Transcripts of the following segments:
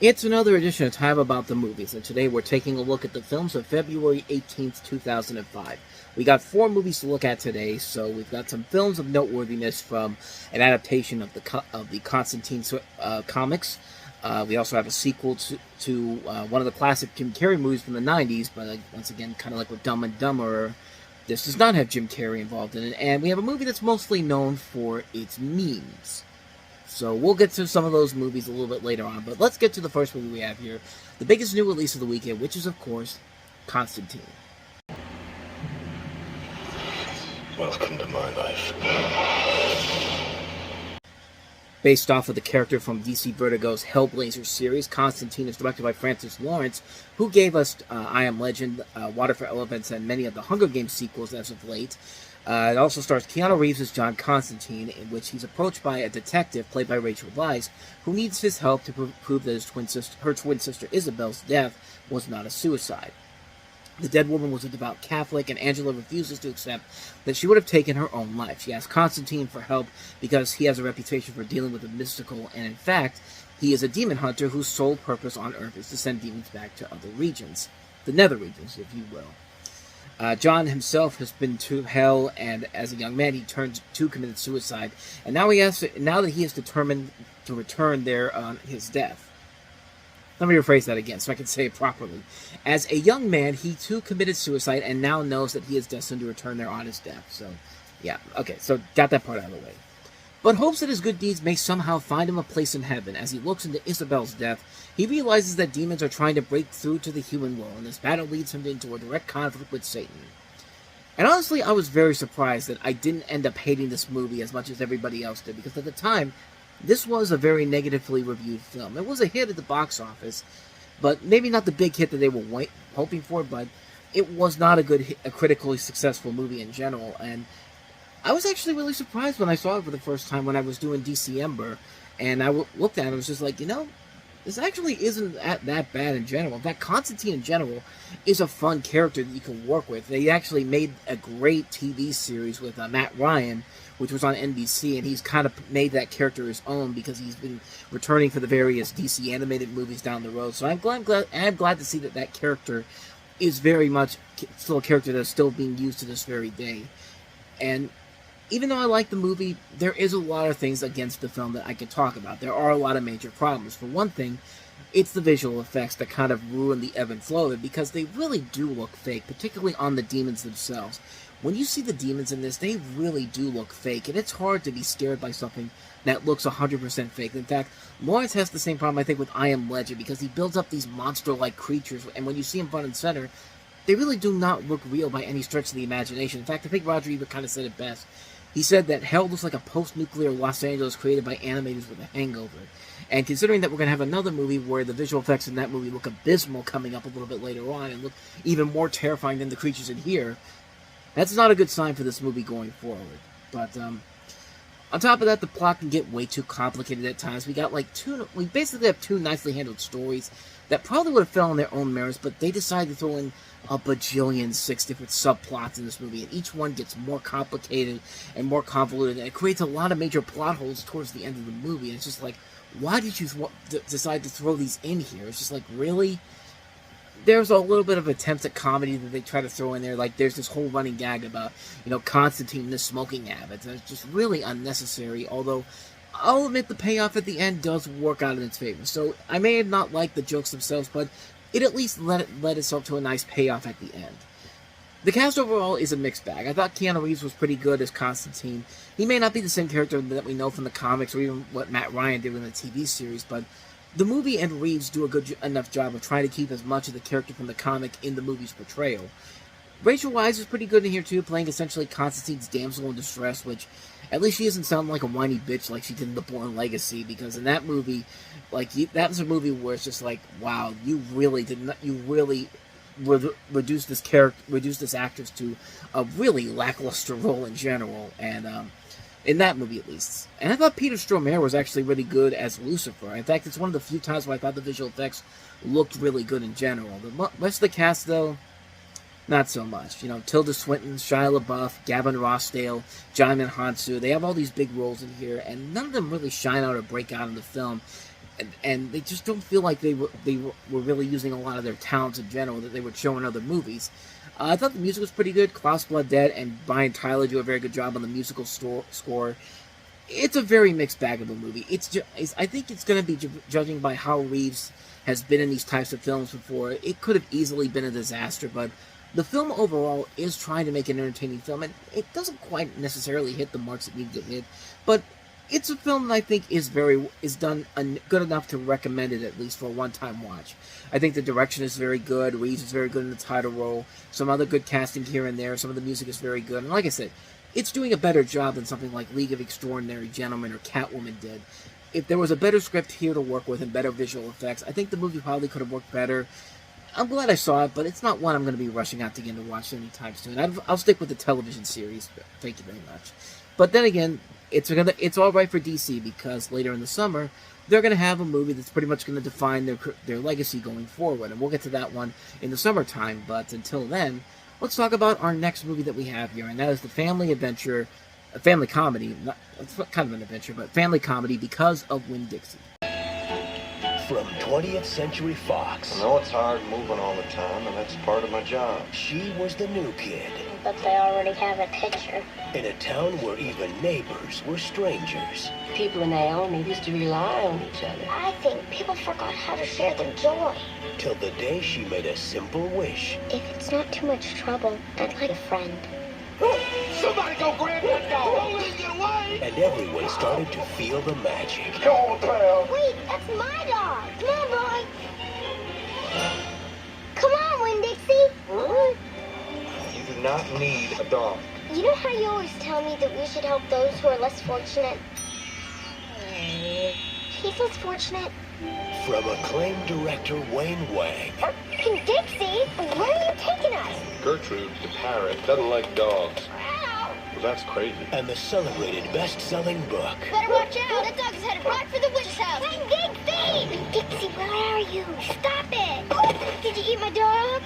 It's another edition of Time About the Movies, and today we're taking a look at the films of February 18th, 2005. We got 4 movies to look at today, so we've got some films of noteworthiness from an adaptation of the Constantine comics. We also have a sequel to one of the classic Jim Carrey movies from the 90s, but once again, kind of like with Dumb and Dumber, this does not have Jim Carrey involved in it, and we have a movie that's mostly known for its memes. So we'll get to some of those movies a little bit later on, but let's get to the first movie we have here, the biggest new release of the weekend, which is, of course, Constantine. Welcome to my life. Based off of the character from DC Vertigo's Hellblazer series, Constantine is directed by Francis Lawrence, who gave us I Am Legend, Water for Elephants, and many of the Hunger Games sequels as of late. It also stars Keanu Reeves as John Constantine, in which he's approached by a detective, played by Rachel Weisz, who needs his help to prove that her twin sister Isabel's death was not a suicide. The dead woman was a devout Catholic, and Angela refuses to accept that she would have taken her own life. She asks Constantine for help because he has a reputation for dealing with the mystical, and in fact, he is a demon hunter whose sole purpose on Earth is to send demons back to other regions. The nether regions, if you will. John himself has been to hell, and as a young man, he committed suicide, and now that he is determined to return there on his death. Let me rephrase that again so I can say it properly. As a young man, he too committed suicide, and now knows that he is destined to return there on his death. So, yeah, okay, so got that part out of the way. But hopes that his good deeds may somehow find him a place in heaven. As he looks into Isabel's death, he realizes that demons are trying to break through to the human world, and this battle leads him into a direct conflict with Satan. And honestly, I was very surprised that I didn't end up hating this movie as much as everybody else did, because at the time, this was a very negatively reviewed film. It was a hit at the box office, but maybe not the big hit that they were hoping for, but it was not a critically successful movie in general, and I was actually really surprised when I saw it for the first time when I was doing December, and I looked at it and was just like, this actually isn't that bad in general. In fact, Constantine in general is a fun character that you can work with. They actually made a great TV series with Matt Ryan, which was on NBC, and he's kind of made that character his own because he's been returning for the various DC animated movies down the road. So I'm glad to see that character is very much still a character that's still being used to this very day. And even though I like the movie, there is a lot of things against the film that I can talk about. There are a lot of major problems. For one thing, it's the visual effects that kind of ruin the ebb and flow of it, because they really do look fake, particularly on the demons themselves. When you see the demons in this, they really do look fake, and it's hard to be scared by something that looks 100% fake. In fact, Lawrence has the same problem, I think, with I Am Legend, because he builds up these monster-like creatures, and when you see them front and center, they really do not look real by any stretch of the imagination. In fact, I think Roger Ebert kind of said it best. He said that hell looks like a post-nuclear Los Angeles created by animators with a hangover. And considering that we're going to have another movie where the visual effects in that movie look abysmal coming up a little bit later on and look even more terrifying than the creatures in here, that's not a good sign for this movie going forward. But on top of that, the plot can get way too complicated at times. We basically have 2 nicely handled stories that probably would have fell on their own merits, but they decided to throw in a bajillion 6 different subplots in this movie, and each one gets more complicated and more convoluted, and it creates a lot of major plot holes towards the end of the movie. And it's just like, why did you decide to throw these in here? It's just like, really? There's a little bit of attempts at comedy that they try to throw in there, like there's this whole running gag about, Constantine and his smoking habits, and it's just really unnecessary, although I'll admit the payoff at the end does work out in its favor. So I may have not liked the jokes themselves, but it at least led itself to a nice payoff at the end. The cast overall is a mixed bag. I thought Keanu Reeves was pretty good as Constantine. He may not be the same character that we know from the comics or even what Matt Ryan did in the TV series, but the movie and Reeves do a good enough job of trying to keep as much of the character from the comic in the movie's portrayal. Rachel Weisz is pretty good in here too, playing essentially Constantine's damsel in distress, which at least she doesn't sound like a whiny bitch like she did in The Bourne Legacy, because in that movie, that was a movie where it's just like, wow, you really reduced this actress to a really lackluster role in general, and in that movie at least. And I thought Peter Stormare was actually really good as Lucifer. In fact, it's one of the few times where I thought the visual effects looked really good in general. The rest of the cast, though, not so much. Tilda Swinton, Shia LaBeouf, Gavin Rossdale, Djimon Hounsou, they have all these big roles in here, and none of them really shine out or break out in the film. and they just don't feel like they were really using a lot of their talents in general that they would show in other movies. I thought the music was pretty good. Klaus Blaudet and Brian Tyler do a very good job on the musical score. It's a very mixed bag of a movie. I think it's going to be, judging by how Reeves has been in these types of films before, it could have easily been a disaster, but the film overall is trying to make an entertaining film, and it doesn't quite necessarily hit the marks it needs to hit, but it's a film that I think is done good enough to recommend it, at least for a one-time watch. I think the direction is very good. Reeves is very good in the title role. Some other good casting here and there. Some of the music is very good. And like I said, it's doing a better job than something like League of Extraordinary Gentlemen or Catwoman did. If there was a better script here to work with and better visual effects, I think the movie probably could have worked better. I'm glad I saw it, but it's not one I'm going to be rushing out to get to watch anytime soon. I'll stick with the television series. Thank you very much. But then again, it's all right for DC, because later in the summer they're going to have a movie that's pretty much going to define their legacy going forward, and we'll get to that one in the summertime. But until then, let's talk about our next movie that we have here, and that is the family comedy. It's kind of an adventure, but family comedy, Because of Winn-Dixie. From 20th Century Fox. I know it's hard moving all the time, and that's part of my job. She was the new kid. But they already have a picture. In a town where even neighbors were strangers. People in Naomi used to rely on each other. I think people forgot how to share their joy. Till the day she made a simple wish. If it's not too much trouble, I'd like a friend. Somebody go grab that dog! Don't let him get away! And everyone started to feel the magic. Go on, pal! Wait, that's my dog. Come on, boy. Come on, Winn-Dixie. You do not need a dog. You know how you always tell me that we should help those who are less fortunate? He's less fortunate. From acclaimed director Wayne Wang. Winn-Dixie, where are you taking us? Gertrude, the parrot, doesn't like dogs. Ow! Well, that's crazy. And the celebrated best-selling book. Better watch out. That dog is headed right for the witch's house. Winn-Dixie! Winn-Dixie, where are you? Stop it! Did you eat my dog?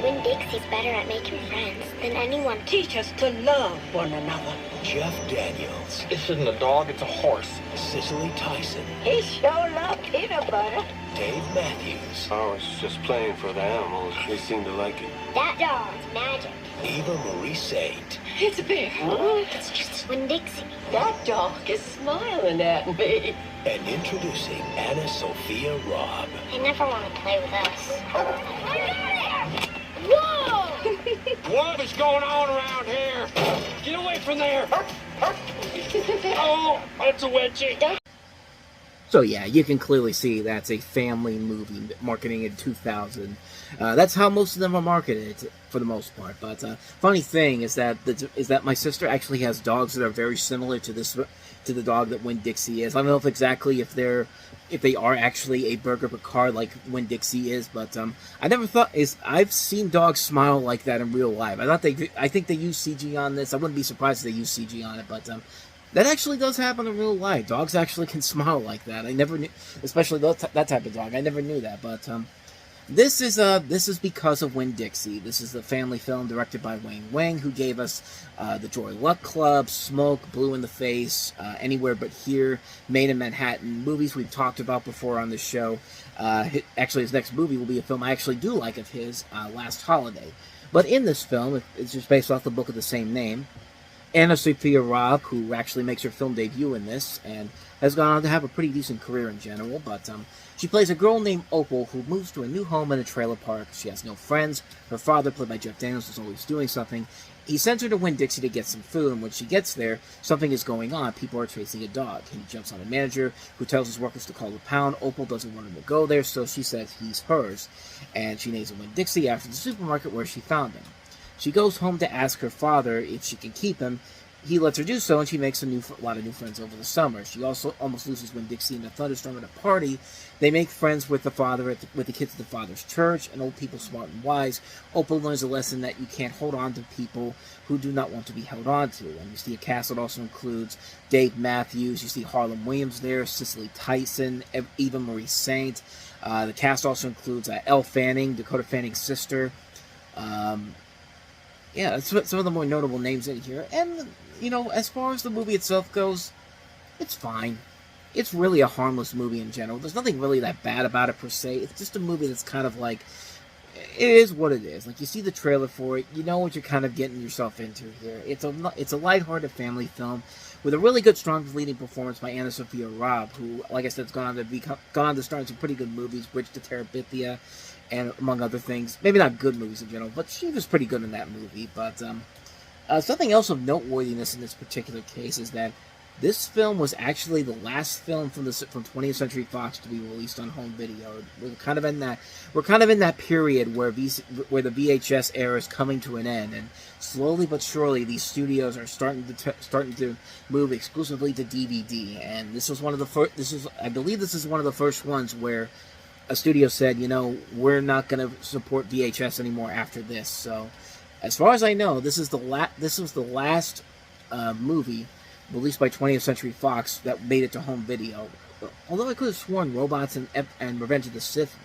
Winn-Dixie's better at making friends than anyone. Teach us to love one another. Jeff Daniels. This isn't a dog, it's a horse. Cicely Tyson. He sure loved peanut butter. Dave Matthews. I was just playing for the animals. They seem to like it. That dog's magic. Eva Marie Saint. It's a bear. It's just Winn-Dixie. That dog is smiling at me. And introducing Anna Sophia Robb. They never want to play with us. Whoa! What is going on around here? Get away from there! Oh, it's a witchy. So yeah, you can clearly see that's a family movie marketing in 2000. That's how most of them are marketed for the most part. But funny thing is that my sister actually has dogs that are very similar to the dog that Winn-Dixie is. I don't know if they are actually a Burger Picard like Winn-Dixie is, but I never thought I've seen dogs smile like that in real life. I think they use CG on this. I wouldn't be surprised if they use CG on it, but that actually does happen in real life. Dogs actually can smile like that. I never knew, especially that type of dog. I never knew that, but this is Because of Winn-Dixie. This is the family film directed by Wayne Wang, who gave us The Joy Luck Club, Smoke, Blue in the Face, Anywhere But Here, Made in Manhattan, movies we've talked about before on the show. Actually, his next movie will be a film I actually do like of his, Last Holiday. But in this film, it's just based off the book of the same name. Anna Sophia Robb, who actually makes her film debut in this, and has gone on to have a pretty decent career in general, but she plays a girl named Opal who moves to a new home in a trailer park. She has no friends. Her father, played by Jeff Daniels, is always doing something. He sends her to Winn-Dixie to get some food, and when she gets there, something is going on. People are chasing a dog. He jumps on a manager who tells his workers to call the pound. Opal doesn't want him to go there, so she says he's hers, and she names him Winn-Dixie after the supermarket where she found him. She goes home to ask her father if she can keep him. He lets her do so, and she makes a lot of new friends over the summer. She also almost loses Winn-Dixie in a thunderstorm at a party. They make friends with the father, with the kids at the father's church, and old people smart and wise. Opal learns a lesson that you can't hold on to people who do not want to be held on to. And you see a cast that also includes Dave Matthews. You see Harlan Williams there, Cicely Tyson, Eva Marie Saint. The cast also includes Elle Fanning, Dakota Fanning's sister. Yeah, that's some of the more notable names in here. And, you know, as far as the movie itself goes, it's fine. it's really a harmless movie in general. There's nothing really that bad about it per se. It's just a movie that's kind of like, it is what it is. Like, you see the trailer for it, you know what you're kind of getting yourself into here. It's a lighthearted family film with a really good, strong leading performance by Anna Sophia Robb, who, like I said, has gone on to star in some pretty good movies, Bridge to Terabithia, and among other things. Maybe not good movies in general, but she was pretty good in that movie. But something else of noteworthiness in this particular case is that this film was actually the last film from 20th Century Fox to be released on home video. We're kind of in that period where the VHS era is coming to an end, and slowly but surely these studios are starting to move exclusively to DVD. And this was one of the first. I believe this is one of the first ones where a studio said, you know, we're not going to support VHS anymore after this. So, as far as I know, this was the last movie released by 20th Century Fox that made it to home video. Although I could have sworn Robots and Revenge of the Sith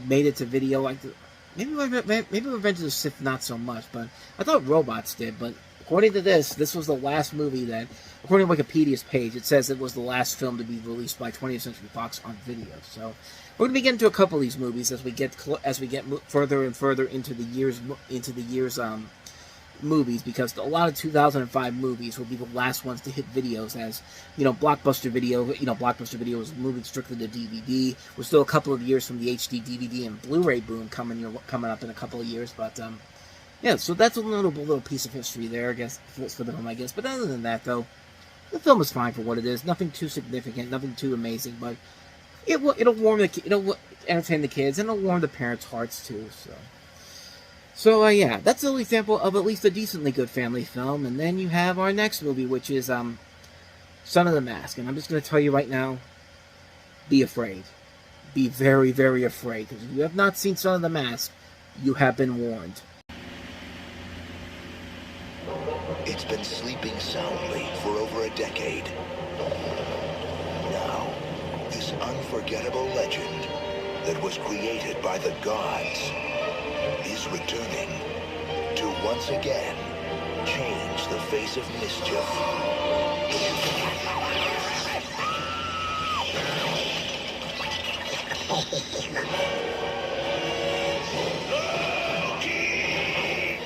made it to video. Like maybe Revenge of the Sith not so much, but I thought Robots did. But according to this was the last movie that, according to Wikipedia's page, it says it was the last film to be released by 20th Century Fox on video. So we're going to be getting to a couple of these movies as we get further and further into the years movies, because a lot of 2005 movies will be the last ones to hit videos, as you know, Blockbuster Video was moving strictly to DVD. We're still a couple of years from the HD DVD and Blu-ray boom coming up in a couple of years, but yeah, so that's a little piece of history there, I guess, for the film, I guess. But other than that, though, the film is fine for what it is. Nothing too significant, nothing too amazing, but it'll entertain the kids, and it'll warm the parents' hearts too. So yeah, that's an example of at least a decently good family film. And then you have our next movie, which is Son of the Mask. And I'm just going to tell you right now, be afraid. Be very, very afraid. Because if you have not seen Son of the Mask, you have been warned. It's been sleeping soundly for over a decade. Now, this unforgettable legend that was created by the gods is returning to once again change the face of mischief.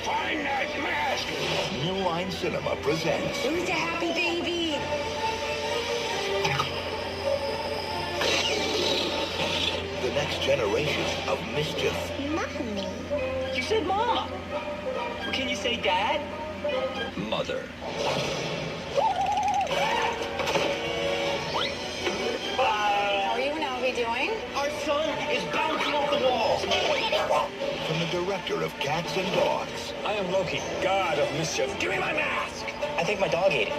Find that mask! New Line Cinema presents Who's a happy baby? the next generation of mischief. Mommy. You said Mama. Well, can you say Dad? Mother. How are you and Albie doing? Our son is bouncing off the walls. From the director of Cats and Dogs. I am Loki, god of mischief. Give me my mask! I think my dog ate it.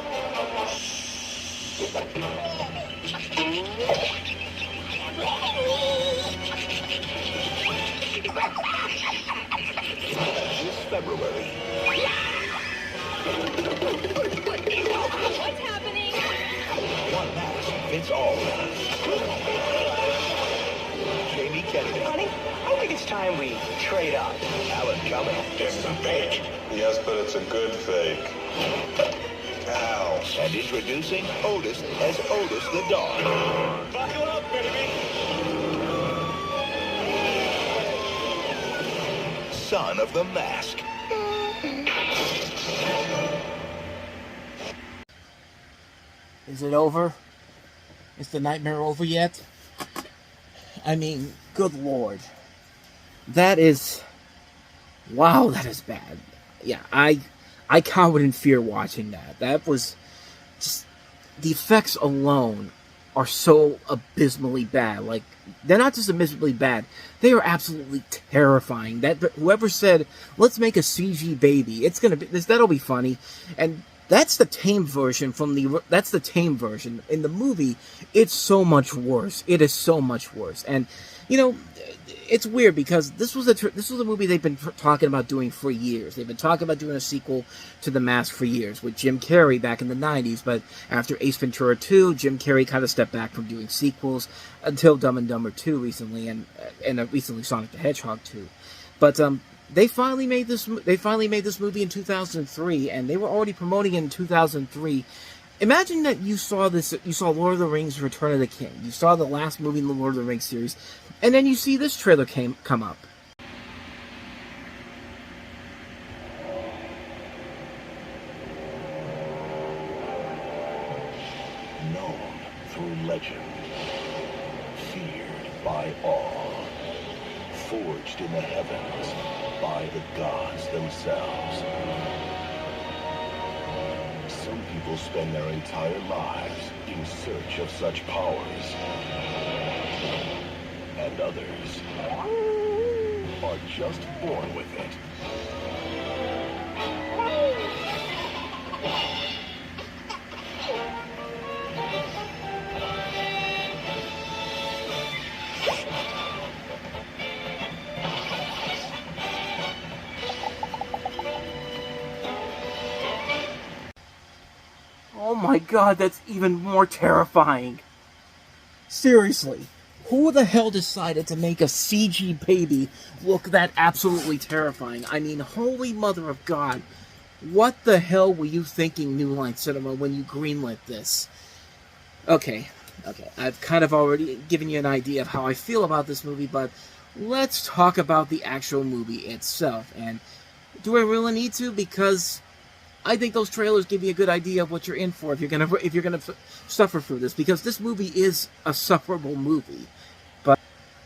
This February. What's happening? One mask fits all. Jamie Kennedy. Honey, I think it's time we trade up. Alan Cumming. It's a fake. Yes, but it's a good fake. Ow. And introducing Otis as Otis the dog. Buckle up, baby. Son of the Mask. Is it over? Is the nightmare over yet? I mean, good lord. That is... Wow, that is bad. Yeah, I cowered in fear watching that. That was just... The effects alone are so abysmally bad. Like, they're not just abysmally bad. They are absolutely terrifying. That whoever said, let's make a CG baby, it's gonna be... That'll be funny. And... That's the tame version that's the tame version. In the movie, it's so much worse. It is so much worse. And, you know, it's weird because this was a movie they've been talking about doing for years. They've been talking about doing a sequel to The Mask for years with Jim Carrey back in the 90s. But after Ace Ventura 2, Jim Carrey kind of stepped back from doing sequels until Dumb and Dumber 2 recently, and recently Sonic the Hedgehog 2. But, They finally made this movie in 2003, and they were already promoting it in 2003 Imagine that you saw Lord of the Rings Return of the King. You saw the last movie in the Lord of the Rings series, and then you see this trailer come up. Known through legend, feared by all, forged in the heavens by the gods themselves. Some people spend their entire lives in search of such powers, and others are just born with it. Oh my god, that's even more terrifying. Seriously, who the hell decided to make a CG baby look that absolutely terrifying? I mean, holy mother of God. What the hell were you thinking, New Line Cinema, when you greenlit this? Okay, I've kind of already given you an idea of how I feel about this movie, but let's talk about the actual movie itself. And do I really need to? Because I think those trailers give you a good idea of what you're in for if you're gonna suffer through this, because this movie is a sufferable movie.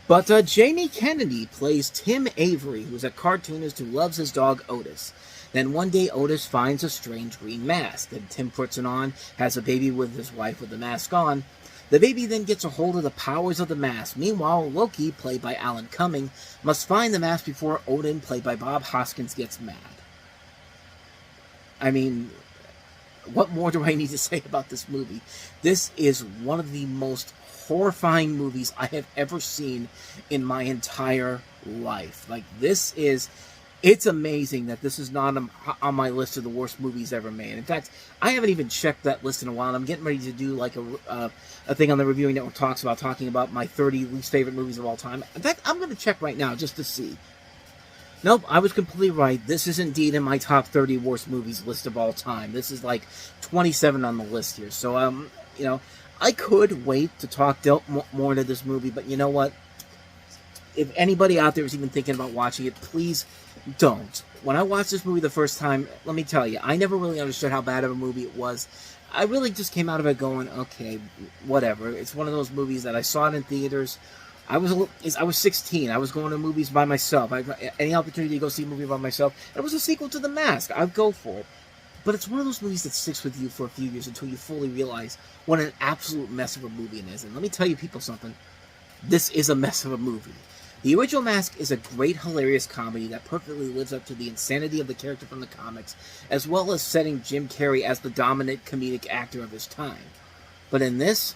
But Jamie Kennedy plays Tim Avery, who's a cartoonist who loves his dog Otis. Then one day Otis finds a strange green mask. Then Tim puts it on, has a baby with his wife with the mask on. The baby then gets a hold of the powers of the mask. Meanwhile, Loki, played by Alan Cumming, must find the mask before Odin, played by Bob Hoskins, gets mad. I mean, what more do I need to say about this movie? This is one of the most horrifying movies I have ever seen in my entire life. Like, it's amazing that this is not on my list of the worst movies ever made. In fact, I haven't even checked that list in a while. I'm getting ready to do like a thing on the Reviewing Network talking about my 30 least favorite movies of all time. In fact, I'm going to check right now just to see. Nope, I was completely right. This is indeed in my top 30 worst movies list of all time. This is like 27 on the list here. So, I could wait to talk more into this movie, but you know what? If anybody out there is even thinking about watching it, please don't. When I watched this movie the first time, let me tell you, I never really understood how bad of a movie it was. I really just came out of it going, okay, whatever. It's one of those movies that I saw it in theaters. I was 16. I was going to movies by myself. Any opportunity to go see a movie by myself. It was a sequel to The Mask. I'd go for it. But it's one of those movies that sticks with you for a few years until you fully realize what an absolute mess of a movie it is. And let me tell you people something. This is a mess of a movie. The original Mask is a great, hilarious comedy that perfectly lives up to the insanity of the character from the comics, as well as setting Jim Carrey as the dominant comedic actor of his time. But in this,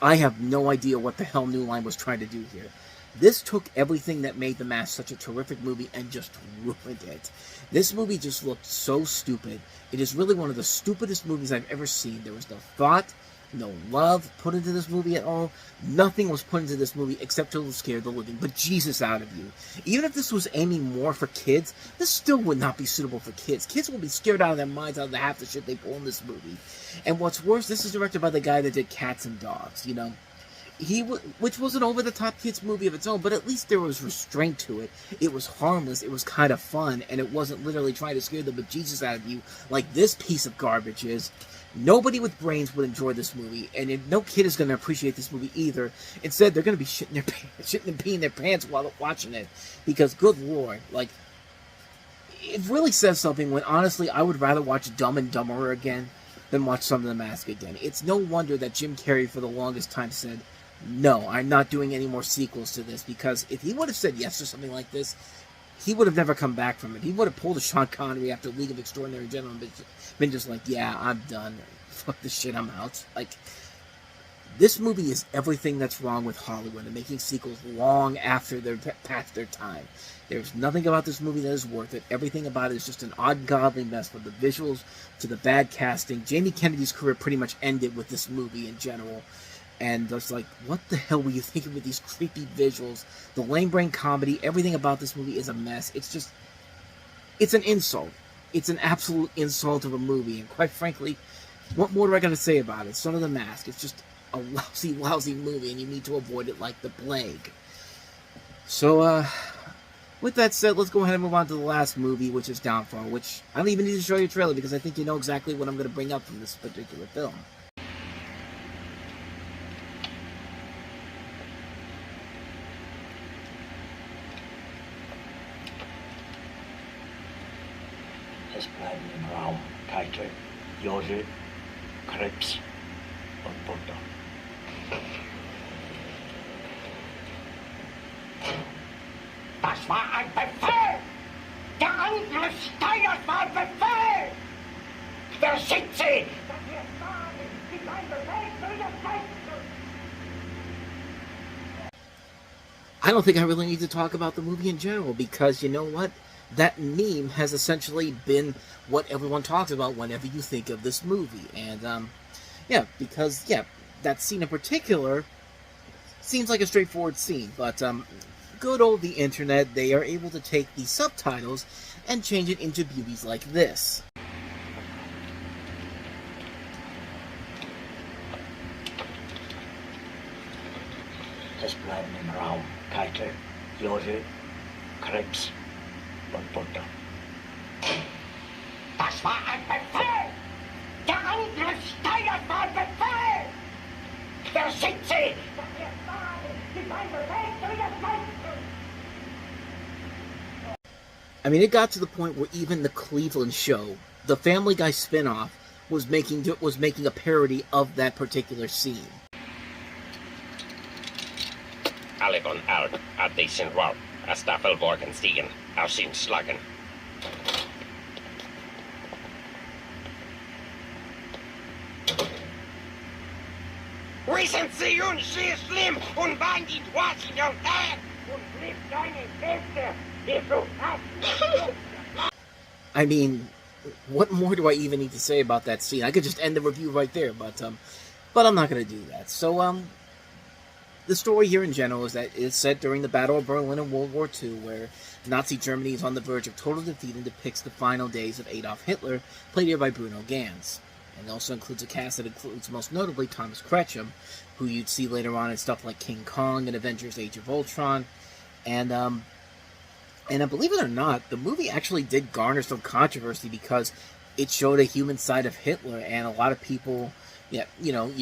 I have no idea what the hell New Line was trying to do here. This took everything that made The Mask such a terrific movie and just ruined it. This movie just looked so stupid. It is really one of the stupidest movies I've ever seen. There was no thought, no love put into this movie at all. Nothing was put into this movie except to scare the living bejesus out of you. Even if this was aiming more for kids, this still would not be suitable for kids. Kids will be scared out of their minds out of the half the shit they pull in this movie. And what's worse, this is directed by the guy that did Cats and Dogs, which was an over-the-top kids movie of its own, but at least there was restraint to it. It was harmless, it was kind of fun, and it wasn't literally trying to scare the bejesus out of you like this piece of garbage is. Nobody with brains would enjoy this movie, and no kid is going to appreciate this movie either. Instead, they're going to be shitting and peeing their pants while watching it, because good lord, like, it really says something when honestly I would rather watch Dumb and Dumberer again than watch Some of the Mask again. It's no wonder that Jim Carrey for the longest time said, no, I'm not doing any more sequels to this, because if he would have said yes to something like this, he would have never come back from it. He would have pulled a Sean Connery after League of Extraordinary Gentlemen, been just like, yeah, I'm done. Fuck this shit, I'm out. Like, this movie is everything that's wrong with Hollywood and making sequels long after they're past their time. There's nothing about this movie that is worth it. Everything about it is just an ungodly mess, from the visuals to the bad casting. Jamie Kennedy's career pretty much ended with this movie in general. And it's like, what the hell were you thinking with these creepy visuals? The lame brain comedy, everything about this movie is a mess. It's an insult. It's an absolute insult of a movie. And quite frankly, What more do I gotta say about it? Son of the Mask. It's just a lousy, lousy movie, and you need to avoid it like the plague. So, with that said, let's go ahead and move on to the last movie, which is Downfall, which I don't even need to show you a trailer, because I think you know exactly what I'm going to bring up from this particular film. Es bleiben im Raum Kite, Jode, Krebs und Butter. Das war ein Befehl! Der Angriff Steiners war ein Befehl! Wer schickt sie? Das hier ist ein Befehl für das Volk! I don't think I really need to talk about the movie in general, because you know what? That meme has essentially been what everyone talks about whenever you think of this movie. And, because that scene in particular seems like a straightforward scene, but, good old the internet, they are able to take the subtitles and change it into beauties like this. Es bleiben im Raum Kite, Jode, Krebs und Butter. Das war ein Befehl! Der Angriff Steiners war ein Befehl! Wer schickt sie? Das hier ist ein Befehl für das Volk! I mean, it got to the point where even the Cleveland show, the Family Guy spinoff, was making a parody of that particular scene. Alle von out, at de sin war, a Staffelborgen stiegen, aus sin schlagen. Wissen Sie uns sehr schlimm und wein die Dwaschen auf Tag und trifft deine Feste, die Flucht ab. I mean, what more do I even need to say about that scene? I could just end the review right there, but I'm not going to do that. So, the story here in general is that it's set during the Battle of Berlin in World War II, where Nazi Germany is on the verge of total defeat and depicts the final days of Adolf Hitler, played here by Bruno Ganz. And it also includes a cast that includes most notably Thomas Kretschm, who you'd see later on in stuff like King Kong and Avengers Age of Ultron. And believe it or not, the movie actually did garner some controversy because it showed a human side of Hitler, and a lot of people, you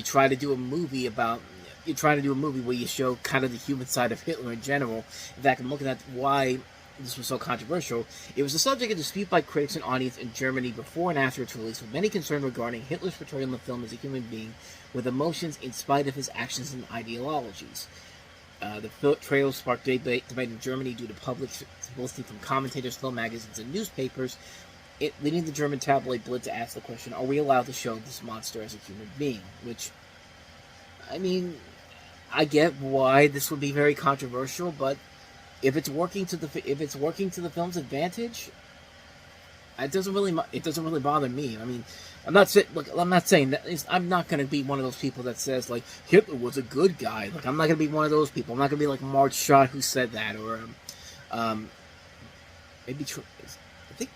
try to do a movie where you show kind of the human side of Hitler in general. In fact, I'm looking at why this was so controversial. It was the subject of dispute by critics and audience in Germany before and after its release, with many concerned regarding Hitler's portrayal in the film as a human being with emotions in spite of his actions and ideologies. The portrayal sparked debate in Germany due to public publicity from commentators, film magazines, and newspapers, leading the German tabloid Bild to ask the question, are we allowed to show this monster as a human being? Which, I mean, I get why this would be very controversial, but if it's working to the film's advantage, it doesn't really bother me. I mean, I'm not saying that I'm not going to be one of those people that says like Hitler was a good guy. Like, I'm not going to be one of those people. I'm not going to be like Mark Schott who said that, or maybe I think,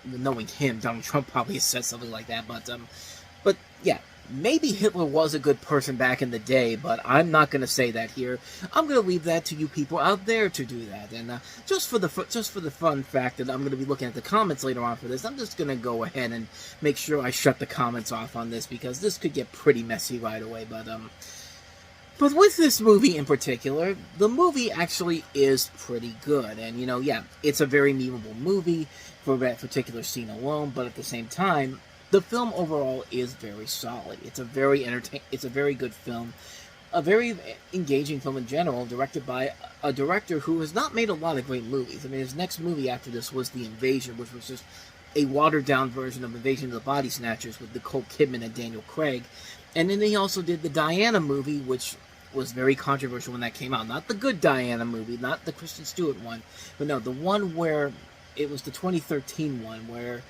knowing him, Donald Trump probably has said something like that. But yeah. Maybe Hitler was a good person back in the day, but I'm not going to say that here. I'm going to leave that to you people out there to do that. And just for the fun fact that I'm going to be looking at the comments later on for this, I'm just going to go ahead and make sure I shut the comments off on this, because this could get pretty messy right away. But with this movie in particular, the movie actually is pretty good. And, it's a very memeable movie for that particular scene alone, but at the same time, the film overall is very solid. It's a very good film, a very engaging film in general, directed by a director who has not made a lot of great movies. I mean, his next movie after this was The Invasion, which was just a watered-down version of Invasion of the Body Snatchers with Nicole Kidman and Daniel Craig. And then he also did the Diana movie, which was very controversial when that came out. Not the good Diana movie, not the Kristen Stewart one, but no, the one where it was the 2013 one where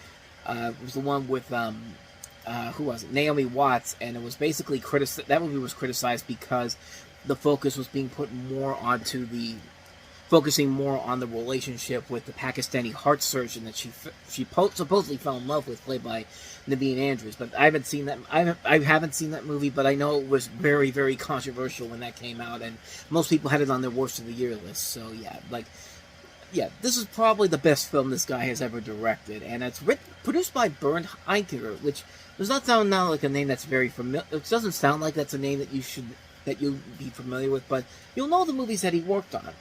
it was the one with, who was it? Naomi Watts, and it was basically that movie was criticized because the focus was being put more onto the focusing more on the relationship with the Pakistani heart surgeon that she supposedly fell in love with, played by Naveen Andrews. But I haven't seen that. I haven't seen that movie, but I know it was very, very controversial when that came out, and most people had it on their worst of the year list. So yeah, this is probably the best film this guy has ever directed, and it's produced by Bernd Eichinger, which does not sound now like a name that's very familiar. It doesn't sound like that's a name that you'll be familiar with, but you'll know the movies that he worked on.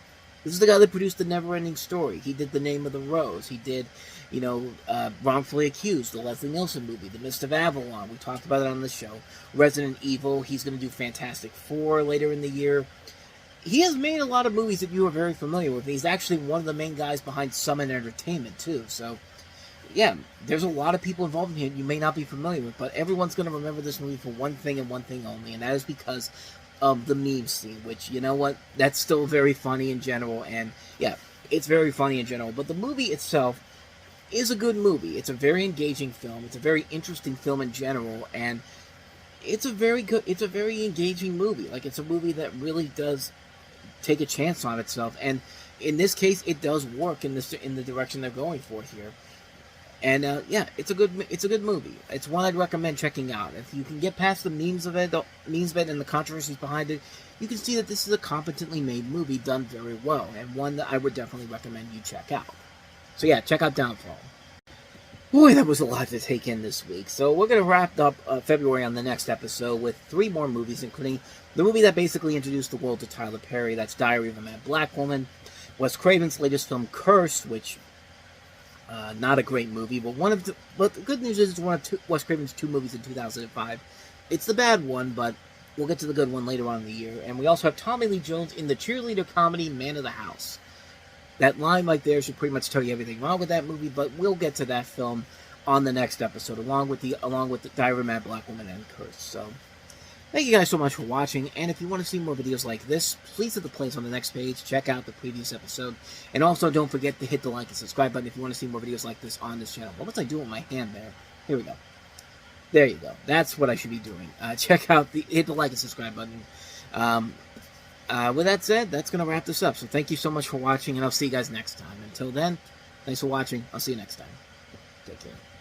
This is the guy that produced The Never-Ending Story. He did The Name of the Rose. He did, Wrongfully Accused, the Leslie Nielsen movie, The Mist of Avalon. We talked about it on the show. Resident Evil. He's going to do Fantastic Four later in the year. He has made a lot of movies that you are very familiar with. He's actually one of the main guys behind Summon Entertainment, too. So, yeah, there's a lot of people involved in here you may not be familiar with, but everyone's going to remember this movie for one thing and one thing only, and that is because of the meme scene, which, you know what, that's still very funny in general, and yeah, it's very funny in general, but the movie itself is a good movie. It's a very engaging film. It's a very interesting film in general, and it's a very engaging movie. Like, it's a movie that really does take a chance on itself, and in this case, it does work in the direction they're going for here. And yeah, it's a good movie. It's one I'd recommend checking out. If you can get past the memes of it and the controversies behind it, you can see that this is a competently made movie done very well, and one that I would definitely recommend you check out. So yeah, check out Downfall. Boy, that was a lot to take in this week. So we're going to wrap up February on the next episode with 3 more movies, including the movie that basically introduced the world to Tyler Perry, that's Diary of a Mad Black Woman, Wes Craven's latest film, Cursed, which not a great movie, but the good news is it's one of Wes Craven's 2 movies in 2005. It's the bad one, but we'll get to the good one later on in the year. And we also have Tommy Lee Jones in the cheerleader comedy Man of the House. That line right there should pretty much tell you everything wrong with that movie, but we'll get to that film on the next episode, along with the Diary of a Mad Black Woman and Curse. So, thank you guys so much for watching, and if you want to see more videos like this, please hit the plays on the next page, check out the previous episode, and also don't forget to hit the like and subscribe button if you want to see more videos like this on this channel. What was I doing with my hand there? Here we go. There you go. That's what I should be doing. Hit the like and subscribe button. With that said, that's going to wrap this up. So thank you so much for watching, and I'll see you guys next time. Until then, thanks for watching. I'll see you next time. Take care.